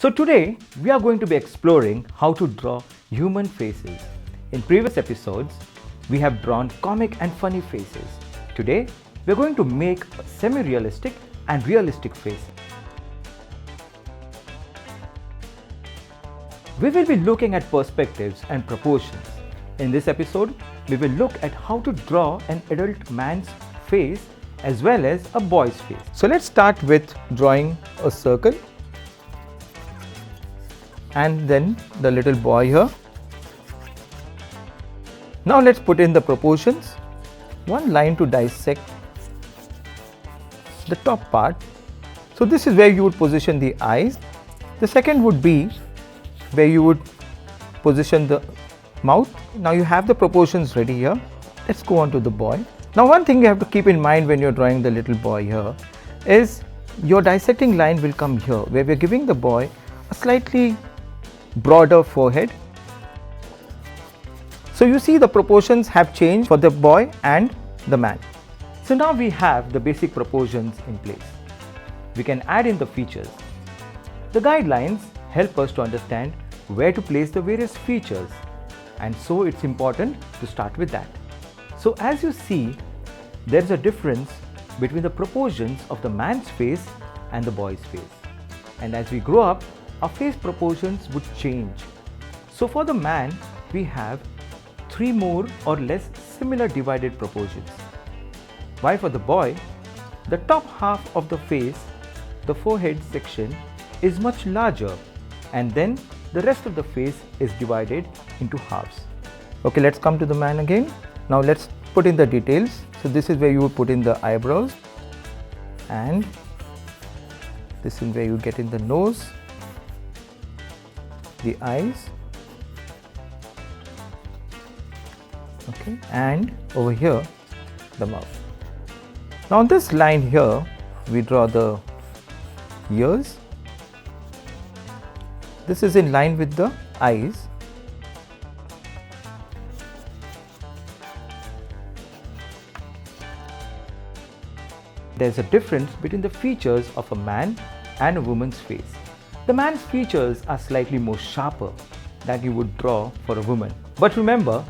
So today we are going to be exploring how to draw human faces. In previous episodes, we have drawn comic and funny faces. Today we are going to make a semi-realistic and realistic face. We will be looking at perspectives and proportions. In this episode, we will look at how to draw an adult man's face as well as a boy's face. So let's start with drawing a circle and then the little boy here. Now let's put in the proportions. One line to dissect the top part. So this is where you would position the eyes. The second would be where you would position the mouth. Now you have the proportions ready here. Let's go on to the boy. Now one thing you have to keep in mind when you're drawing the little boy here is your dissecting line will come here, where we're giving the boy a slightly broader forehead. So you see the proportions have changed for the boy and the man. So now we have the basic proportions in place. We can add in the features. The guidelines help us to understand where to place the various features, and so it's important to start with that. So as you see, there's a difference between the proportions of the man's face and the boy's face. And as we grow up, our face proportions would change. So for the man, we have 3 more or less similar divided proportions. While for the boy, the top half of the face, the forehead section, is much larger, and then the rest of the face is divided into halves. Okay, let's come to the man again. Now let's put in the details. So this is where you would put in the eyebrows, and this is where you get in the nose, the eyes, okay, and over here the mouth. Now on this line here we draw the ears. This is in line with the eyes. There's a difference between the features of a man and a woman's face. The man's features are slightly more sharper than you would draw for a woman. But remember,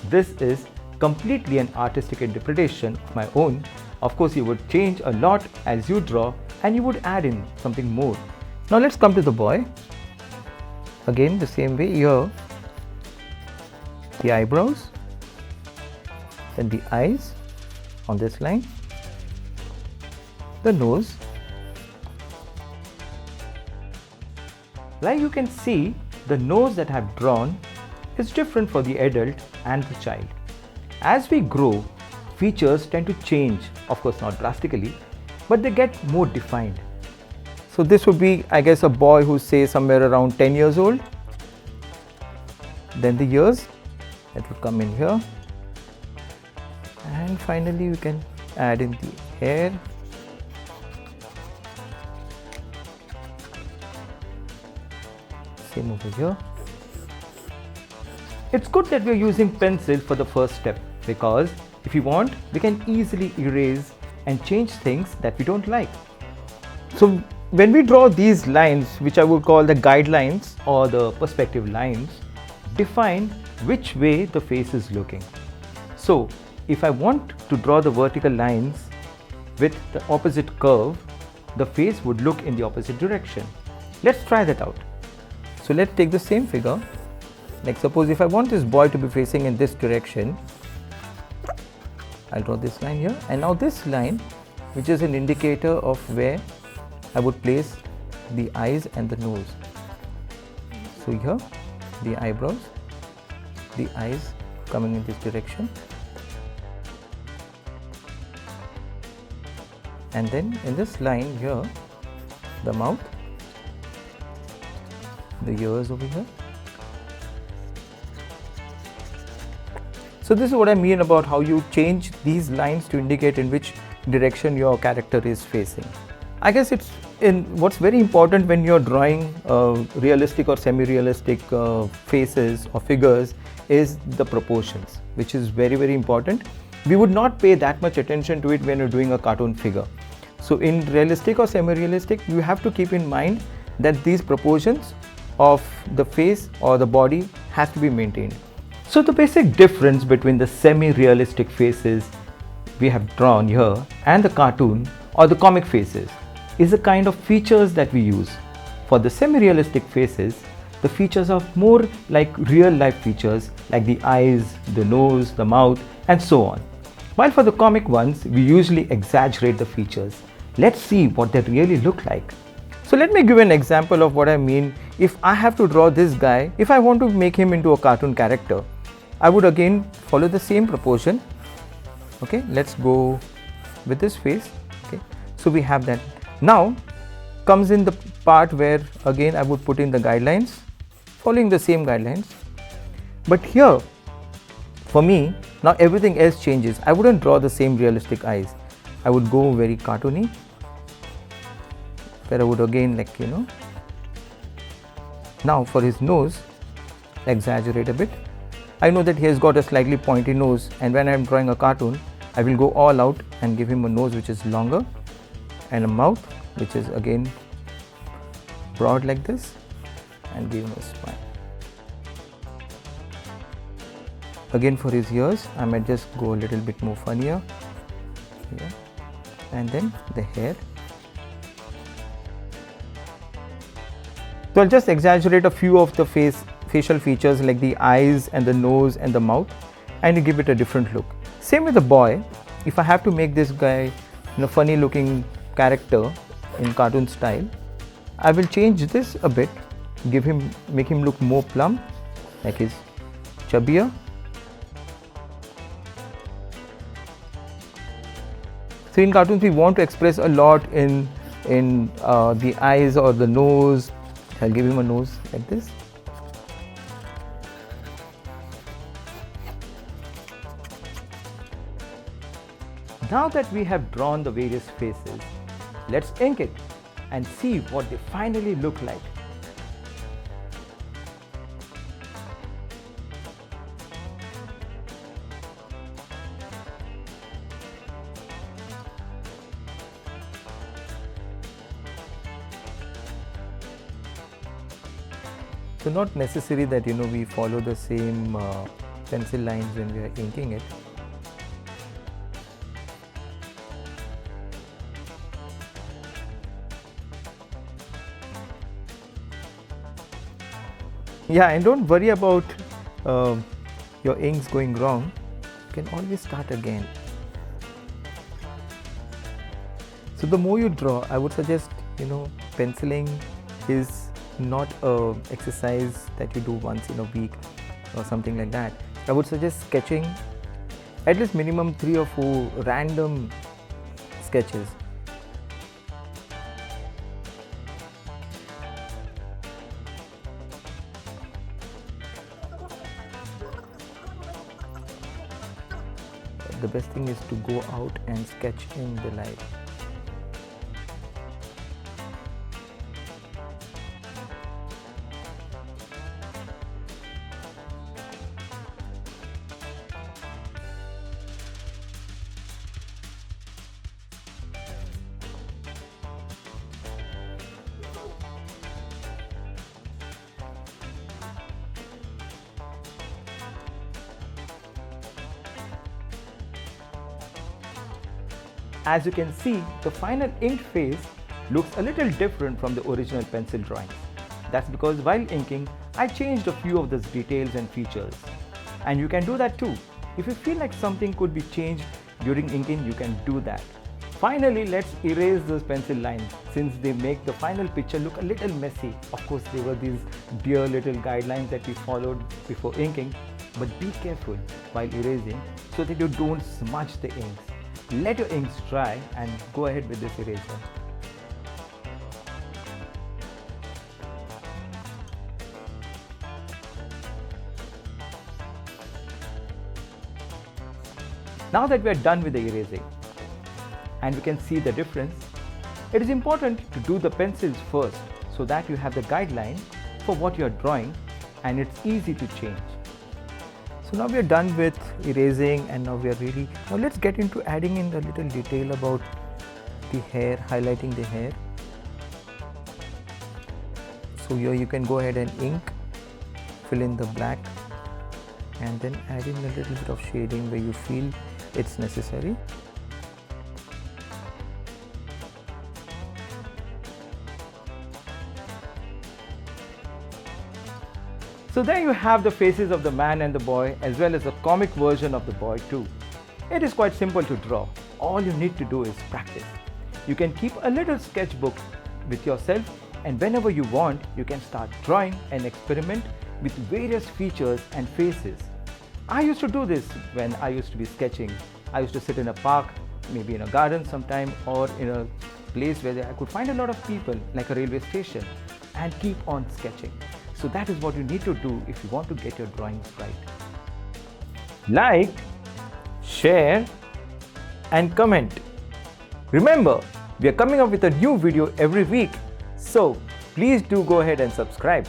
this is completely an artistic interpretation of my own. Of course, you would change a lot as you draw, and you would add in something more. Now let's come to the boy. Again, the same way here, the eyebrows, then the eyes on this line, the nose. Like you can see, the nose that I have drawn is different for the adult and the child. As we grow, features tend to change, of course not drastically, but they get more defined. So this would be, I guess, a boy who's say somewhere around 10 years old. Then the ears, that would come in here. And finally you can add in the hair. Same over here. It's good that we're using pencil for the first step, because if we want, we can easily erase and change things that we don't like. So when we draw these lines, which I would call the guidelines or the perspective lines, define which way the face is looking. So if I want to draw the vertical lines with the opposite curve, the face would look in the opposite direction. Let's try that out. So let's take the same figure. Like suppose if I want this boy to be facing in this direction, I'll draw this line here, and now this line, which is an indicator of where I would place the eyes and the nose. So here the eyebrows, the eyes coming in this direction, and then in this line here the mouth, the ears over here. So this is what I mean about how you change these lines to indicate in which direction your character is facing. I guess it's in what's very important when you're drawing realistic or semi-realistic faces or figures is the proportions, which is very, very important. We would not pay that much attention to it when you're doing a cartoon figure. So in realistic or semi-realistic, you have to keep in mind that these proportions of the face or the body has to be maintained. So the basic difference between the semi-realistic faces we have drawn here and the cartoon or the comic faces is the kind of features that we use. For the semi-realistic faces, the features are more like real life features like the eyes, the nose, the mouth and so on. While for the comic ones, we usually exaggerate the features. Let's see what they really look like. So let me give an example of what I mean. If I have to draw this guy, if I want to make him into a cartoon character, I would again follow the same proportion. Okay, let's go with this face. Okay, so we have that. Now comes in the part where again I would put in the guidelines, following the same guidelines. But here, for me, now everything else changes. I wouldn't draw the same realistic eyes. I would go very cartoony, where I would again now for his nose, exaggerate a bit. I know that he has got a slightly pointy nose, and when I am drawing a cartoon, I will go all out and give him a nose which is longer and a mouth which is again broad like this, and give him a smile. Again for his ears, I might just go a little bit more funnier here, and then the hair. So I'll just exaggerate a few of the facial features like the eyes and the nose and the mouth, and give it a different look. Same with the boy. If I have to make this guy funny looking character in cartoon style, I will change this a bit, make him look more plump, like his chubbier. So in cartoons we want to express a lot in the eyes or the nose. I'll give him a nose like this. Now that we have drawn the various faces, let's ink it and see what they finally look like. So not necessary that we follow the same pencil lines when we are inking it. Yeah, and don't worry about your inks going wrong. You can always start again. So the more you draw, I would suggest penciling is not a exercise that you do once in a week or something like that. I would suggest sketching at least minimum 3 or 4 random sketches. The best thing is to go out and sketch in the light. As you can see, the final inked face looks a little different from the original pencil drawings. That's because while inking, I changed a few of those details and features. And you can do that too. If you feel like something could be changed during inking, you can do that. Finally, let's erase those pencil lines since they make the final picture look a little messy. Of course, there were these dear little guidelines that we followed before inking, but be careful while erasing so that you don't smudge the inks. Let your inks dry and go ahead with this eraser. Now that we are done with the erasing and we can see the difference, it is important to do the pencils first so that you have the guideline for what you are drawing and it's easy to change. So now we are done with erasing and now let's get into adding in the little detail about the hair, highlighting the hair. So here you can go ahead and ink, fill in the black, and then add in a little bit of shading where you feel it's necessary. So there you have the faces of the man and the boy, as well as a comic version of the boy too. It is quite simple to draw. All you need to do is practice. You can keep a little sketchbook with yourself, and whenever you want, you can start drawing and experiment with various features and faces. I used to do this when I used to be sketching. I used to sit in a park, maybe in a garden sometime, or in a place where I could find a lot of people, like a railway station, and keep on sketching. So that is what you need to do if you want to get your drawings right. Like, share, and comment. Remember, we are coming up with a new video every week, so please do go ahead and subscribe.